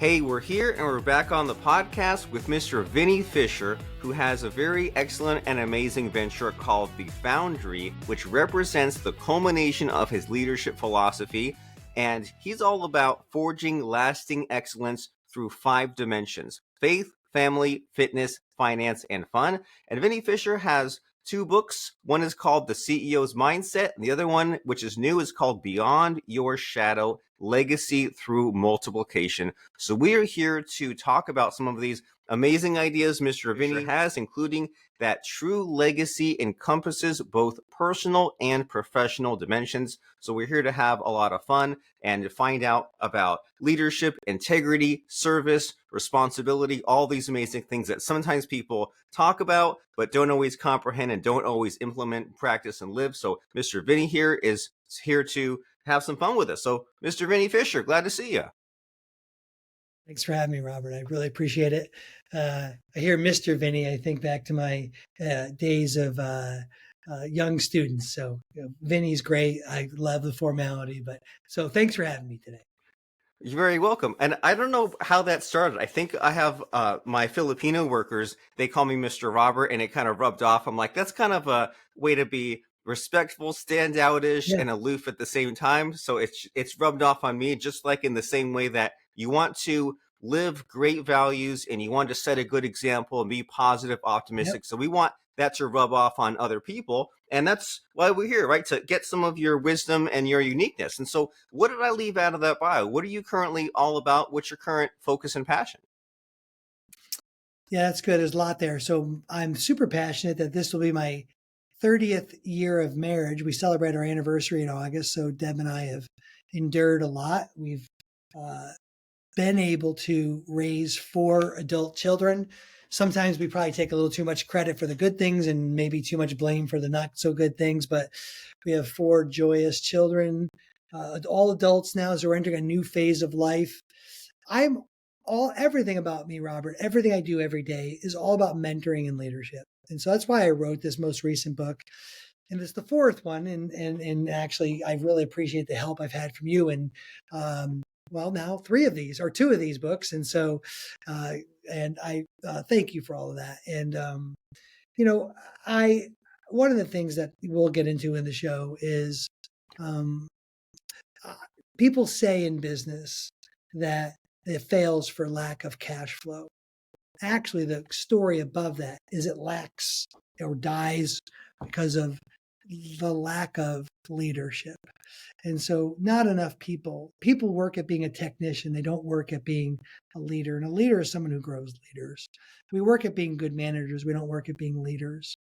Hey, we're here and we're back on the podcast with Mr. Vinnie Fisher, who has a very excellent and amazing venture called The Foundry, which represents the culmination of his leadership philosophy. And he's all about forging lasting excellence through 5 dimensions: faith, family, fitness, finance, and fun. And Vinnie Fisher has 2 books. One is called The CEO's Mindset, and the other one, which is new, is called Beyond Your Shadow: Legacy Through Multiplication. So we are here to talk about some of these amazing ideas Mr. Vinnie has, including that true legacy encompasses both personal and professional dimensions. So we're here to have a lot of fun and to find out about leadership, integrity, service, responsibility, all these amazing things that sometimes people talk about but don't always comprehend and don't always implement, practice, and live. So Mr. Vinnie here is here to have some fun with us. So Mr. Vinnie Fisher, glad to see you. Thanks for having me, Robert. I really appreciate it. I hear Mr. Vinnie, I think back to my days of young students. So Vinnie's great. I love the formality, so thanks for having me today. You're very welcome. And I don't know how that started. I think I have my Filipino workers, they call me Mr. Robert, and it kind of rubbed off. I'm like, that's kind of a way to be respectful, standoutish, and aloof at the same time. So it's rubbed off on me, just like in the same way that you want to live great values and you want to set a good example and be positive, optimistic. So we want that to rub off on other people. And that's why we're here, right? To get some of your wisdom and your uniqueness. And so what did I leave out of that bio? What are you currently all about? What's your current focus and passion? Yeah, that's good. There's a lot there. So I'm super passionate that this will be my 30th year of marriage. We celebrate our anniversary in August. So Deb and I have endured a lot. We've been able to raise 4 adult children. Sometimes we probably take a little too much credit for the good things and maybe too much blame for the not so good things, but we have 4 joyous children, all adults now, so we're entering a new phase of life. Everything about me, Robert, everything I do every day is all about mentoring and leadership. And so that's why I wrote this most recent book. And it's the 4th one. And actually, I really appreciate the help I've had from you. And now 3 of these, or 2 of these books. And so, and I thank you for all of that. And, one of the things that we'll get into in the show is people say in business that it fails for lack of cash flow. Actually, the story above that is it lacks or dies because of the lack of leadership. And so not enough people work at being a technician. They don't work at being a leader. And a leader is someone who grows leaders. We work at being good managers. We don't work at being leaders.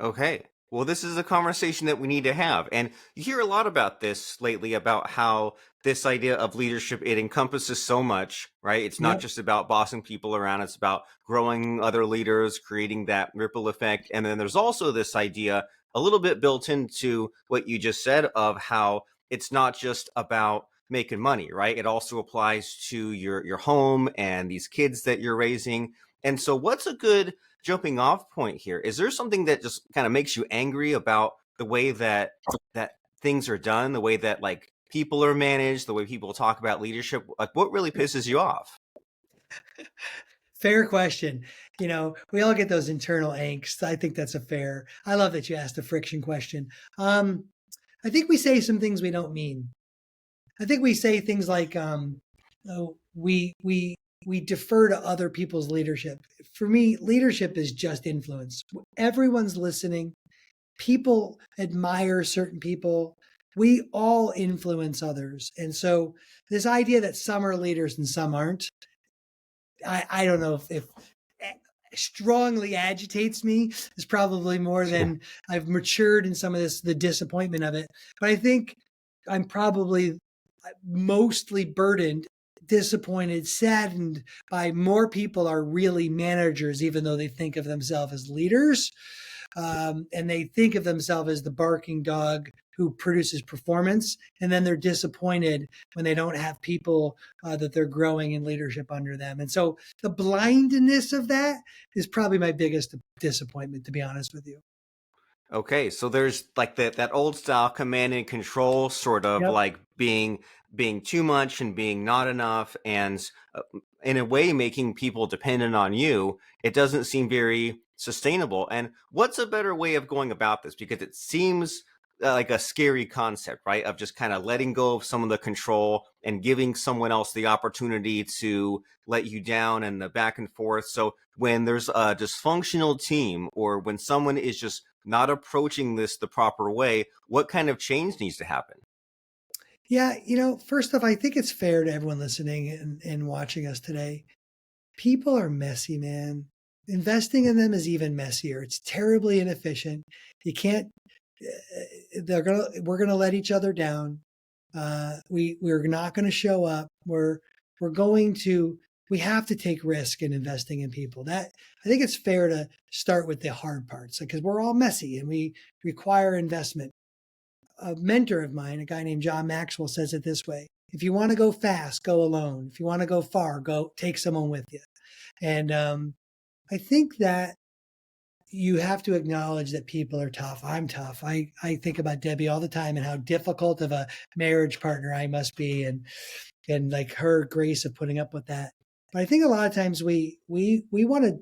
Okay. Well, this is a conversation that we need to have. And you hear a lot about this lately, about how this idea of leadership, it encompasses so much, right? It's not just about bossing people around. It's about growing other leaders, creating that ripple effect. And then there's also this idea, a little bit built into what you just said, of how it's not just about making money, right? It also applies to your home and these kids that you're raising. And so what's a good jumping off point here? Is there something that just kind of makes you angry about the way that things are done, the way that like people are managed, the way people talk about leadership? Like, what really pisses you off? Fair question. We all get those internal angst. I think that's I love that you asked the friction question. I think we say some things we don't mean. I think we say things like, we defer to other people's leadership. For me, leadership is just influence. Everyone's listening. People admire certain people. We all influence others. And so this idea that some are leaders and some aren't, I don't know if strongly agitates me. Is probably more than I've matured in some of the disappointment of it. But I think I'm probably mostly burdened, disappointed, saddened by more people are really managers, even though they think of themselves as leaders. And they think of themselves as the barking dog who produces performance. And then they're disappointed when they don't have people that they're growing in leadership under them. And so the blindness of that is probably my biggest disappointment, to be honest with you. Okay, so there's like that old style command and control, sort of like being being too much and being not enough, and in a way making people dependent on you, it doesn't seem very sustainable. And what's a better way of going about this? Because it seems like a scary concept, right? Of just kind of letting go of some of the control and giving someone else the opportunity to let you down, and the back and forth. So when there's a dysfunctional team, or when someone is just not approaching this the proper way, what kind of change needs to happen? Yeah, first off, I think it's fair to everyone listening and watching us today. People are messy, man. Investing in them is even messier. It's terribly inefficient. You can't. We're gonna let each other down. We're not going to show up. We're going to. We have to take risk in investing in people. That I think it's fair to start with the hard parts because we're all messy and we require investment. A mentor of mine, a guy named John Maxwell, says it this way: if you want to go fast, go alone. If you want to go far, go take someone with you. And I think that you have to acknowledge that people are tough. I'm tough. I think about Debbie all the time and how difficult of a marriage partner I must be, and like her grace of putting up with that. But I think a lot of times we want to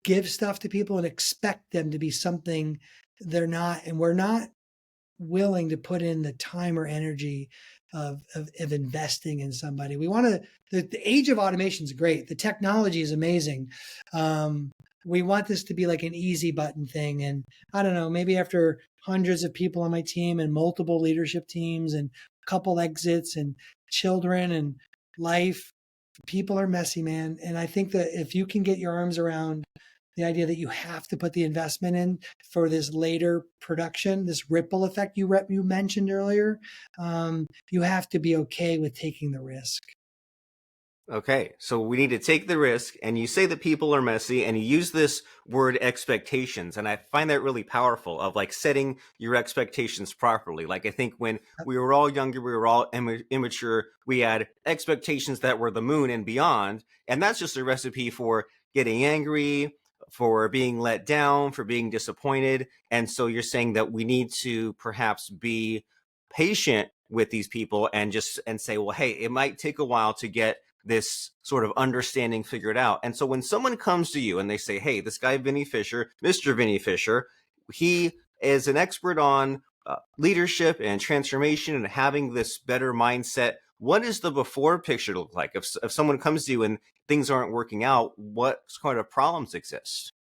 give stuff to people and expect them to be something they're not, and we're not willing to put in the time or energy of investing in somebody. We want to, the age of automation is great. The technology is amazing. We want this to be like an easy button thing. And I don't know, maybe after hundreds of people on my team and multiple leadership teams and a couple exits and children and life, people are messy, man. And I think that if you can get your arms around the idea that you have to put the investment in for this later production, this ripple effect you mentioned earlier, you have to be okay with taking the risk. Okay, so we need to take the risk, and you say that people are messy, and you use this word expectations, and I find that really powerful, of like setting your expectations properly. Like, I think when we were all younger, we were all immature, we had expectations that were the moon and beyond, and that's just a recipe for getting angry, for being let down, for being disappointed. And so you're saying that we need to perhaps be patient with these people, and just and say, well, hey, it might take a while to get this sort of understanding figured out. And so when someone comes to you and they say, hey, this guy, Vinnie Fisher, Mr. Vinnie Fisher, he is an expert on leadership and transformation and having this better mindset. What does the before picture look like? If someone comes to you and things aren't working out, what kind of problems exist?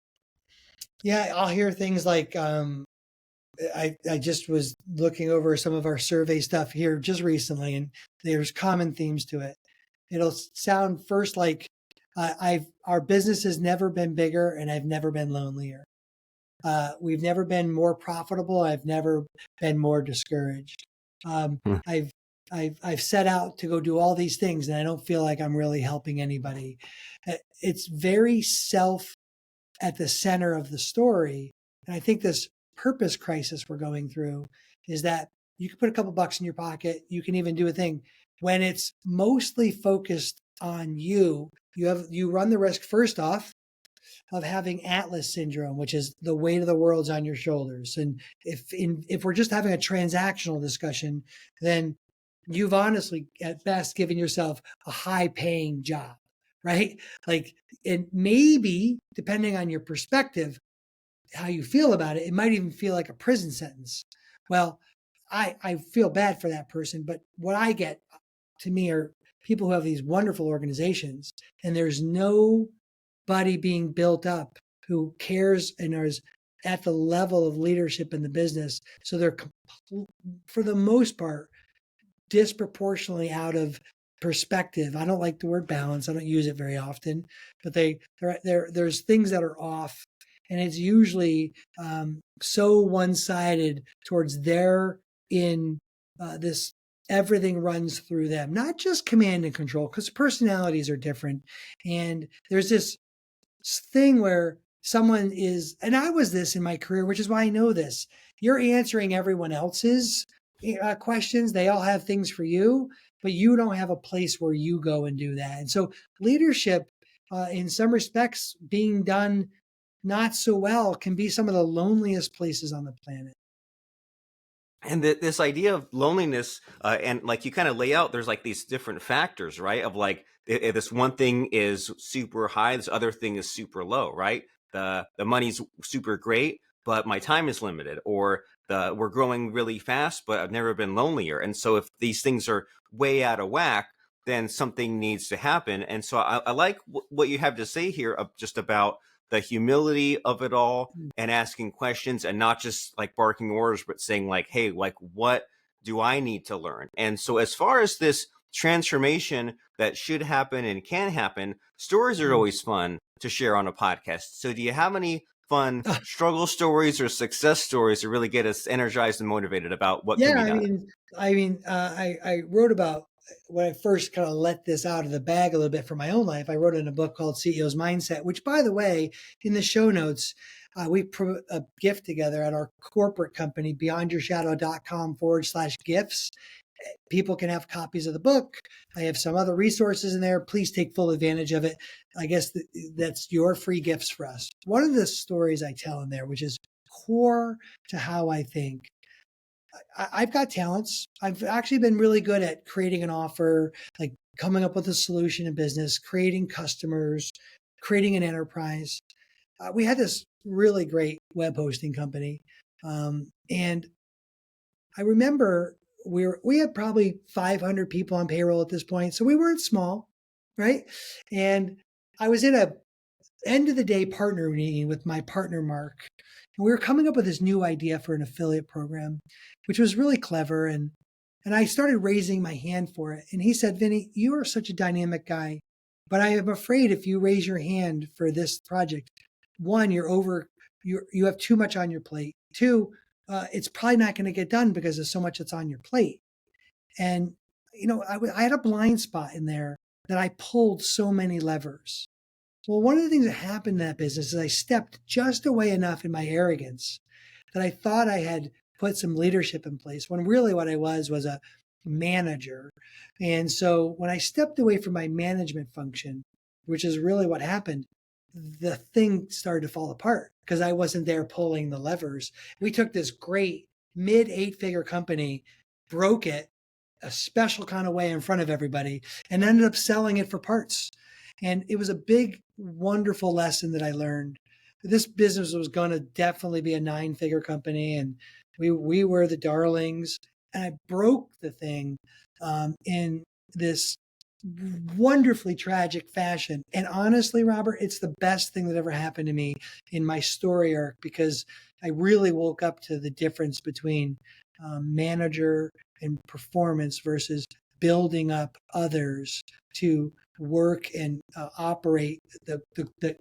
Yeah, I'll hear things like, I just was looking over some of our survey stuff here just recently, and there's common themes to it. It'll sound first like, our business has never been bigger, and I've never been lonelier. We've never been more profitable. I've never been more discouraged. Um, Hmm. I've set out to go do all these things, and I don't feel like I'm really helping anybody. It's very self at the center of the story, and I think this purpose crisis we're going through is that you can put a couple bucks in your pocket. You can even do a thing when it's mostly focused on you. You run the risk first off of having Atlas syndrome, which is the weight of the world's on your shoulders. And if we're just having a transactional discussion, then you've honestly at best given yourself a high paying job, right? Like, and maybe depending on your perspective, how you feel about it, it might even feel like a prison sentence. Well, I feel bad for that person, but what I get to me are people who have these wonderful organizations, and there's nobody being built up who cares and is at the level of leadership in the business. So they're, for the most part, disproportionately out of perspective. I don't like the word balance. I don't use it very often, but there's things that are off, and it's usually so one-sided towards their in this. Everything runs through them, not just command and control, because personalities are different. And there's this thing where someone is, and I was this in my career, which is why I know this. You're answering everyone else's questions. They all have things for you, but you don't have a place where you go and do that. And so leadership, in some respects, being done not so well, can be some of the loneliest places on the planet. And this idea of loneliness, and like you kind of lay out, there's like these different factors, right? Of like this one thing is super high, this other thing is super low, right? The money's super great, but my time is limited, or the we're growing really fast, but I've never been lonelier. And so if these things are way out of whack, then something needs to happen. And so I like what you have to say here of just about the humility of it all and asking questions and not just like barking orders, but saying like, hey, like, what do I need to learn? And so as far as this transformation that should happen and can happen, stories are always fun to share on a podcast. So do you have any fun struggle stories or success stories to really get us energized and motivated about what can Yeah, be done? I wrote about when I first kind of let this out of the bag a little bit for my own life. I wrote in a book called CEO's Mindset, which, by the way, in the show notes, we put a gift together at our corporate company, beyondyourshadow.com/gifts. People can have copies of the book. I have some other resources in there. Please take full advantage of it. I guess that's your free gifts for us. One of the stories I tell in there, which is core to how I think, I've got talents. I've actually been really good at creating an offer, like coming up with a solution in business, creating customers, creating an enterprise. We had this really great web hosting company. And I remember we had probably 500 people on payroll at this point. So we weren't small, right? And I was in a end of the day partner meeting with my partner, Mark. And we were coming up with this new idea for an affiliate program, which was really clever. And I started raising my hand for it. And he said, Vinny, you are such a dynamic guy, but I am afraid if you raise your hand for this project, one, you have too much on your plate. Two, it's probably not going to get done because there's so much that's on your plate. And, I had a blind spot in there that I pulled so many levers. Well, one of the things that happened in that business is I stepped just away enough in my arrogance that I thought I had put some leadership in place when really what I was a manager. And so when I stepped away from my management function, which is really what happened, the thing started to fall apart because I wasn't there pulling the levers. We took this great mid 8-figure company, broke it a special kind of way in front of everybody, and ended up selling it for parts. And it was a big, wonderful lesson that I learned. This business was going to definitely be a 9-figure company, and we were the darlings. And I broke the thing in this wonderfully tragic fashion. And honestly, Robert, it's the best thing that ever happened to me in my story arc because I really woke up to the difference between manager and performance versus building up others to work and operate the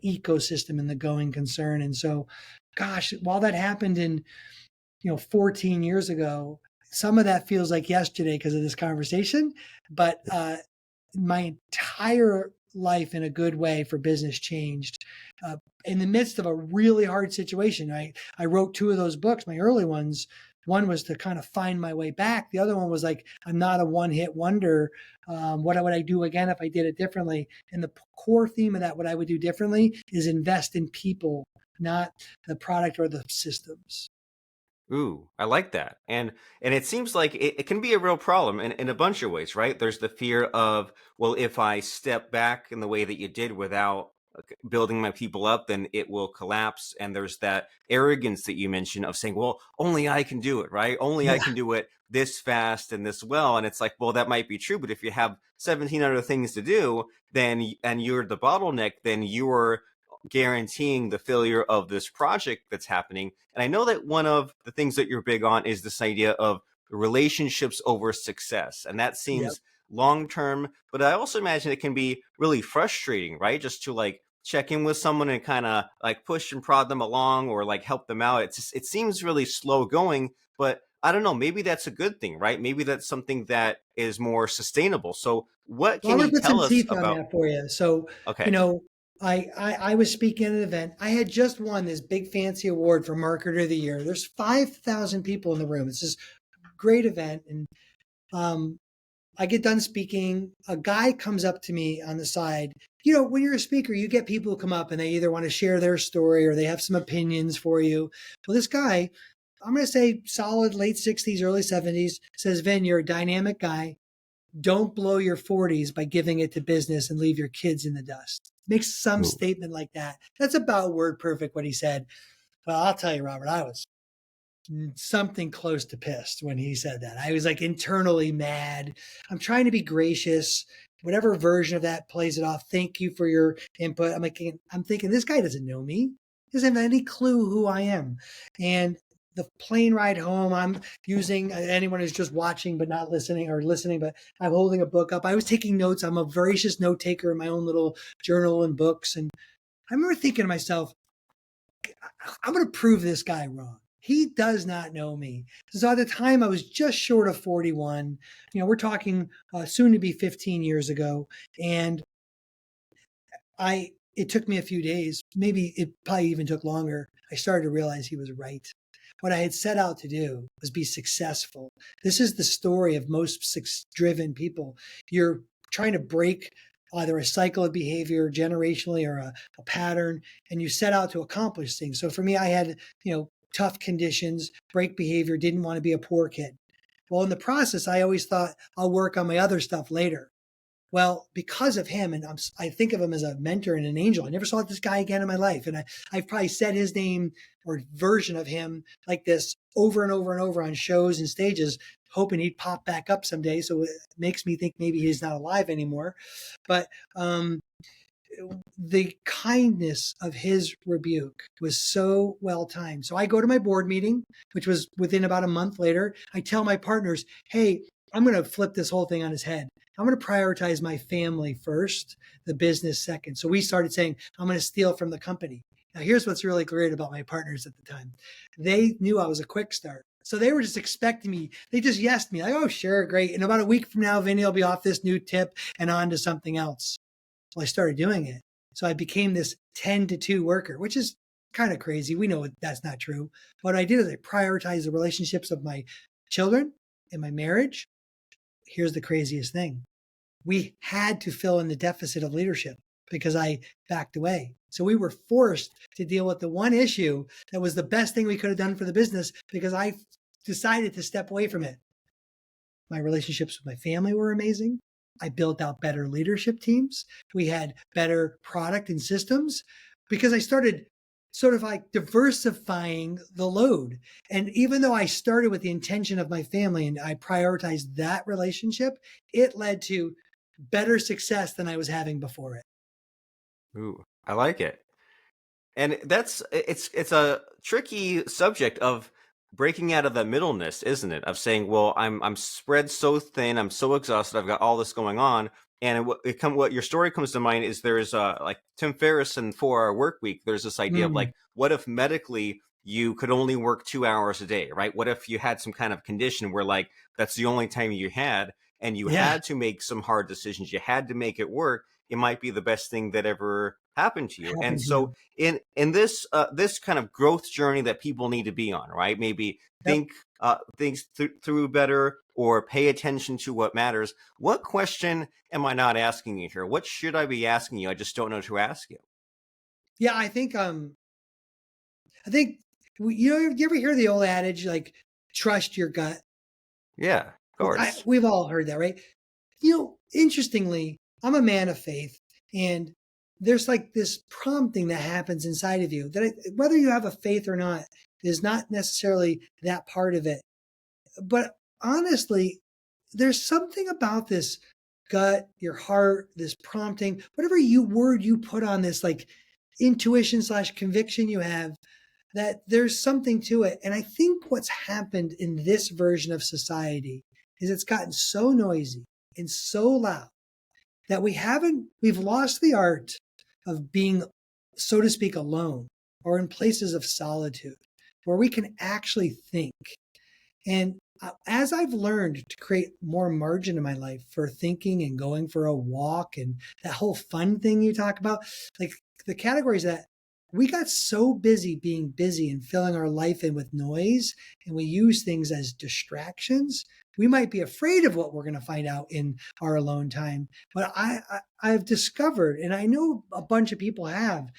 ecosystem and the going concern. And so, gosh, while that happened in 14 years ago, some of that feels like yesterday because of this conversation, but my entire life in a good way for business changed in the midst of a really hard situation. I wrote 2 of those books, my early ones. One was to kind of find my way back. The other one was like, I'm not a one-hit wonder. What would I do again if I did it differently? And the core theme of that, what I would do differently, is invest in people, not the product or the systems. Ooh, I like that. And it seems like it can be a real problem in a bunch of ways, right? There's the fear of, well, if I step back in the way that you did without building my people up, then it will collapse. And there's that arrogance that you mentioned of saying, well, only I can do it, right? Only I Yeah. can do it this fast and this well. And it's like, well, that might be true, but if you have 17 other things to do, then and you're the bottleneck, then you're guaranteeing the failure of this project that's happening. And I know that one of the things that you're big on is this idea of relationships over success. And that Yep. seems long term, but I also imagine it can be really frustrating, right? Just to like check in with someone and kind of like push and prod them along or like help them out. It seems really slow going, but I don't know, maybe that's a good thing, right? Maybe that's something that is more sustainable. So what Well, I'm can going you to put some tell us teeth on about? that for you. So, you Okay. know, I was speaking at an event. I had just won this big fancy award for Marketer of the Year. There's 5,000 people in the room. It's this great event. And um, I get done speaking. A guy comes up to me on the side. When you're a speaker, you get people who come up and they either want to share their story or they have some opinions for you. Well, this guy I'm going to say solid late 60s, early 70s, says, Vin, you're a dynamic guy. Don't blow your 40s by giving it to business and leave your kids in the dust. Makes some Ooh. statement like that. That's about word perfect what he said. Well, I'll tell you, Robert, I was something close to pissed when he said that. I was like internally mad. I'm trying to be gracious. Whatever version of that plays it off. Thank you for your input. I'm thinking this guy doesn't know me. He doesn't have any clue who I am. And the plane ride home, I'm using anyone who's just watching but not listening, or listening, but I'm holding a book up. I was taking notes. I'm a voracious note taker in my own little journal and books. And I remember thinking to myself, I'm going to prove this guy wrong. He does not know me. So at the time, I was just short of 41. We're talking soon to be 15 years ago. And it took me a few days. Maybe it probably even took longer. I started to realize he was right. What I had set out to do was be successful. This is the story of most driven people. You're trying to break either a cycle of behavior generationally or a pattern, and you set out to accomplish things. So for me, I had, tough conditions, break behavior, didn't want to be a poor kid. Well, in the process, I always thought I'll work on my other stuff later. Well, because of him, and I think of him as a mentor and an angel, I never saw this guy again in my life. And I've probably said his name or version of him like this over and over and over on shows and stages, hoping he'd pop back up someday. So it makes me think maybe he's not alive anymore. But the kindness of his rebuke was so well timed. So I go to my board meeting, which was within about a month later. I tell my partners, hey, I'm going to flip this whole thing on his head. I'm going to prioritize my family first, the business second. So we started saying, I'm going to steal from the company. Now, here's what's really great about my partners at the time. They knew I was a quick start. So they were just expecting me. They just yesed me like, oh, sure, great. In about a week from now, Vinny will be off this new tip and on to something else. Well, I started doing it. So I became this 10 to 2 worker, which is kind of crazy. We know that's not true. What I did is I prioritized the relationships of my children and my marriage. Here's the craziest thing. We had to fill in the deficit of leadership because I backed away. So we were forced to deal with the one issue that was the best thing we could have done for the business because I decided to step away from it. My relationships with my family were amazing. I built out better leadership teams. We had better product and systems because I started sort of like diversifying the load. And even though I started with the intention of my family and I prioritized that relationship, it led to better success than I was having before it. Ooh, I like it. And it's a tricky subject of breaking out of the middleness, isn't it? Of saying, well, I'm spread so thin, I'm so exhausted, I've got all this going on, and what your story comes to mind is there's like Tim Ferriss in 4 Hour Work Week. There's this idea of like, what if medically you could only work 2 hours a day, right? What if you had some kind of condition where like that's the only time you had, and you had to make some hard decisions, you had to make it work. It might be the best thing that ever happened to you. And so in this this kind of growth journey that people need to be on, right? Maybe think things through better or pay attention to what matters. What question am I not asking you here? What should I be asking you? I just don't know to ask you. Yeah, I think you ever hear the old adage like trust your gut? Yeah, of course. We've all heard that, right? Interestingly, I'm a man of faith, and there's like this prompting that happens inside of you that whether you have a faith or not is not necessarily that part of it. But honestly, there's something about this gut, your heart, this prompting, whatever word you put on this, like intuition/conviction you have, that there's something to it. And I think what's happened in this version of society is it's gotten so noisy and so loud that we've lost the art of being, so to speak, alone or in places of solitude where we can actually think. And as I've learned to create more margin in my life for thinking and going for a walk and that whole fun thing you talk about, like the categories that we got so busy being busy and filling our life in with noise, and we use things as distractions. We might be afraid of what we're going to find out in our alone time. But I've discovered, and I know a bunch of people have,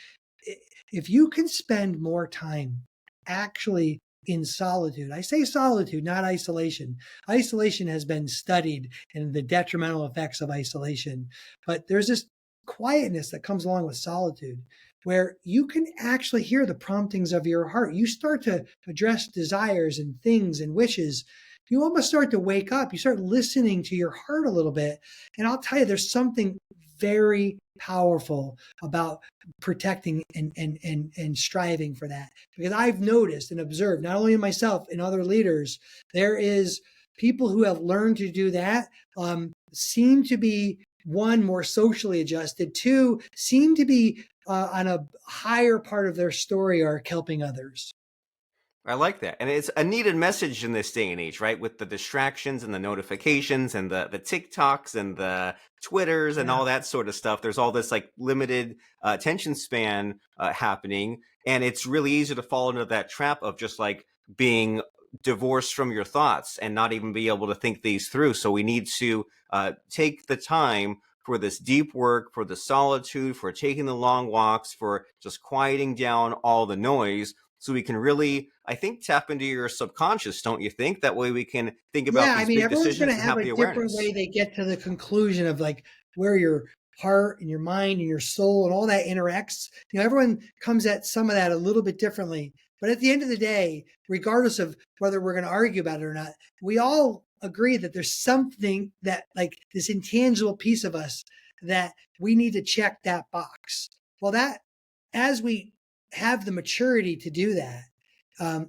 if you can spend more time actually in solitude. I say solitude, not isolation. Isolation has been studied and the detrimental effects of isolation. But there's this quietness that comes along with solitude where you can actually hear the promptings of your heart. You start to address desires and things and wishes. You almost start to wake up. You start listening to your heart a little bit. And I'll tell you, there's something very powerful about protecting and striving for that. Because I've noticed and observed, not only in myself, in other leaders, there is people who have learned to do that, seem to be, one, more socially adjusted, two, seem to be on a higher part of their story arc helping others. I like that. And it's a needed message in this day and age, right? With the distractions and the notifications and the TikToks and the Twitters and all that sort of stuff. There's all this like limited attention span happening. And it's really easy to fall into that trap of just like being divorced from your thoughts and not even be able to think these through. So we need to take the time for this deep work, for the solitude, for taking the long walks, for just quieting down all the noise, so we can really, I think, tap into your subconscious, don't you think? That way we can think about these big everyone's going decisions to and have have a the different awareness. way they get to the conclusion of like where your heart and your mind and your soul and all that interacts. Everyone comes at some of that a little bit differently. But at the end of the day, regardless of whether we're going to argue about it or not, we all agree that there's something that, like, this intangible piece of us that we need to check that box. Well, that, as we have the maturity to do that,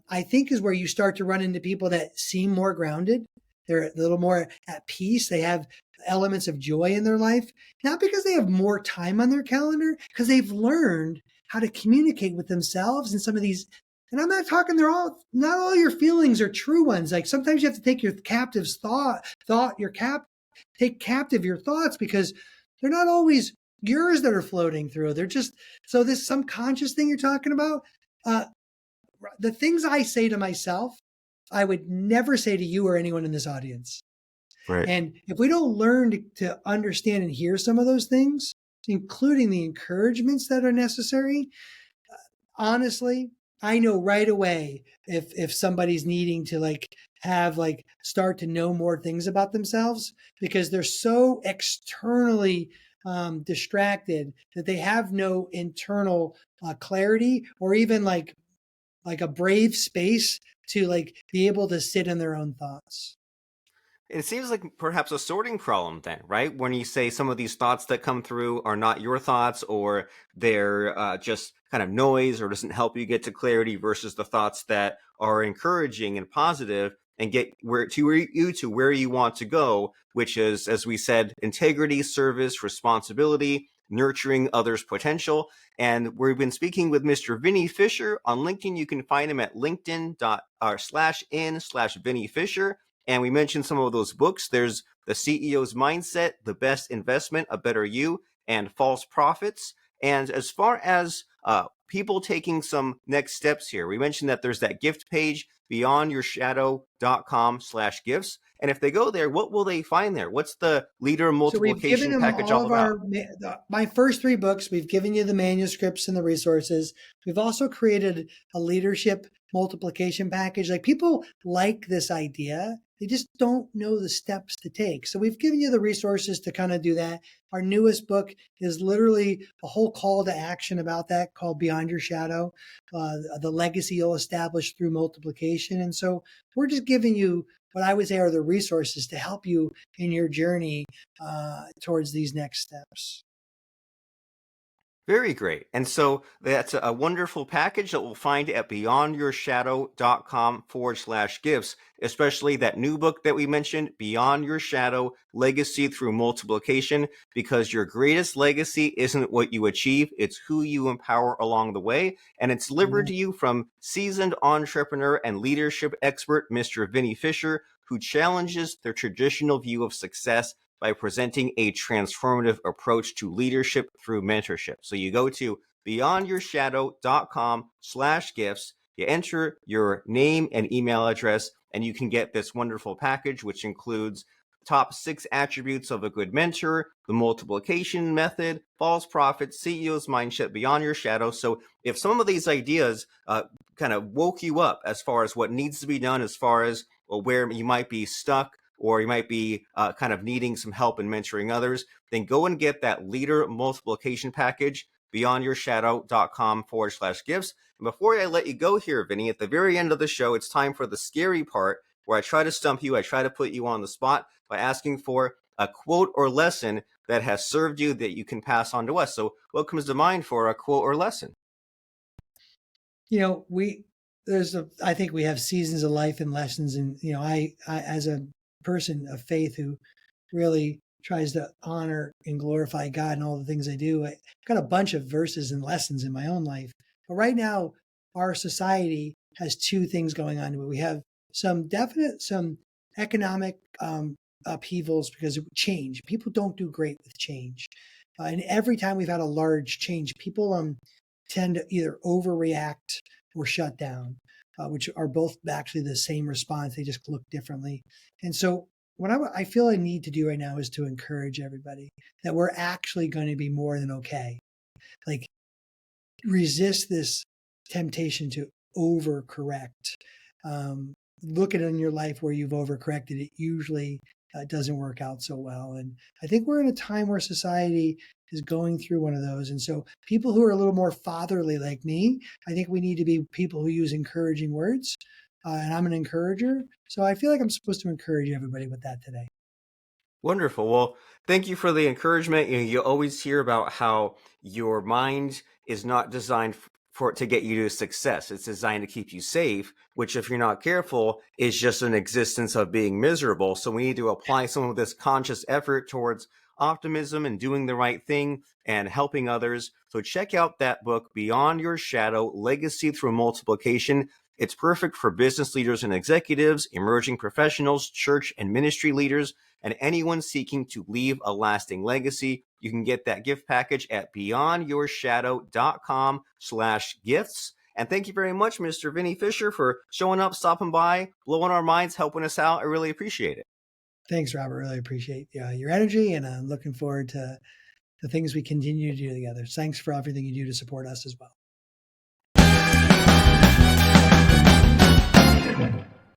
I think is where you start to run into people that seem more grounded. They're a little more at peace. They have elements of joy in their life, not because they have more time on their calendar, because they've learned how to communicate with themselves and some of these. And I'm not talking, not all your feelings are true ones. Like sometimes you have to take your captive's take captive your thoughts, because they're not always yours that are floating through. They're just, so this subconscious thing you're talking about, the things I say to myself, I would never say to you or anyone in this audience. Right. And if we don't learn to understand and hear some of those things, including the encouragements that are necessary, honestly, I know right away if somebody's needing to start to know more things about themselves, because they're so externally distracted that they have no internal clarity, or even like a brave space to be able to sit in their own thoughts. It seems like perhaps a sorting problem then, right? When you say some of these thoughts that come through are not your thoughts, or they're just kind of noise, or doesn't help you get to clarity, versus the thoughts that are encouraging and positive and get you to where you want to go, which is, as we said, integrity, service, responsibility, nurturing others' potential. And we've been speaking with Mr. Vinnie Fisher on LinkedIn. You can find him at linkedin.com/in/Vinnie Fisher. And we mentioned some of those books. There's The CEO's Mindset, The Best Investment, A Better You, and False Profits. And as far as people taking some next steps here, we mentioned that there's that gift page, beyondyourshadow.com/gifts. And if they go there, what will they find there? What's the leader So we've given multiplication them package all all of about? my first 3 books. We've given you the manuscripts and the resources. We've also created a leadership multiplication package. Like, people like this idea, they just don't know the steps to take. So we've given you the resources to kind of do that. Our newest book is literally a whole call to action about that, called Beyond Your Shadow, the legacy you'll establish through multiplication. And so we're just giving you what I would say are the resources to help you in your journey towards these next steps. Very great. And so that's a wonderful package that we'll find at beyondyourshadow.com/gifts, especially that new book that we mentioned, Beyond Your Shadow, Legacy Through Multiplication, because your greatest legacy isn't what you achieve, it's who you empower along the way. And it's delivered to you from seasoned entrepreneur and leadership expert, Mr. Vinnie Fisher, who challenges the traditional view of success by presenting a transformative approach to leadership through mentorship. So you go to beyondyourshadow.com/gifts, you enter your name and email address, and you can get this wonderful package, which includes top 6 attributes of a good mentor, the multiplication method, false prophets, CEO's mindset, beyond your shadow. So if some of these ideas kind of woke you up as far as what needs to be done, as far as where you might be stuck, or you might be kind of needing some help in mentoring others, then go and get that leader multiplication package, beyondyourshadow.com/gifts. And before I let you go here, Vinny, at the very end of the show, it's time for the scary part where I try to stump you. I try to put you on the spot by asking for a quote or lesson that has served you that you can pass on to us. So what comes to mind for a quote or lesson? You know, I think we have seasons of life and lessons. And, you know, I as a person of faith who really tries to honor and glorify God and all the things I do, I got a bunch of verses and lessons in my own life. But right now, our society has two things going on. We have some economic upheavals because of change. People don't do great with change. And every time we've had a large change, people tend to either overreact or shut down, which are both actually the same response. They just look differently. And so what I feel I need to do right now is to encourage everybody that we're actually going to be more than okay. Like, resist this temptation to overcorrect. Look at it in your life where you've overcorrected. It usually doesn't work out so well. And I think we're in a time where society is going through one of those. And so people who are a little more fatherly like me, I think we need to be people who use encouraging words. And I'm an encourager. So I feel like I'm supposed to encourage everybody with that today. Wonderful. Well, thank you for the encouragement. You always hear about how your mind is not designed for it to get you to success. It's designed to keep you safe, which, if you're not careful, is just an existence of being miserable. So we need to apply some of this conscious effort towards optimism and doing the right thing and helping others. So check out that book, Beyond Your Shadow: Legacy Through Multiplication. It's perfect for business leaders and executives, emerging professionals, church and ministry leaders, and anyone seeking to leave a lasting legacy. You can get that gift package at beyondyourshadow.com/gifts. And thank you very much, Mr. Vinnie Fisher, for showing up, stopping by, blowing our minds, helping us out. I really appreciate it. Thanks, Robert. Really appreciate your energy, and I'm looking forward to the things we continue to do together. Thanks for everything you do to support us as well.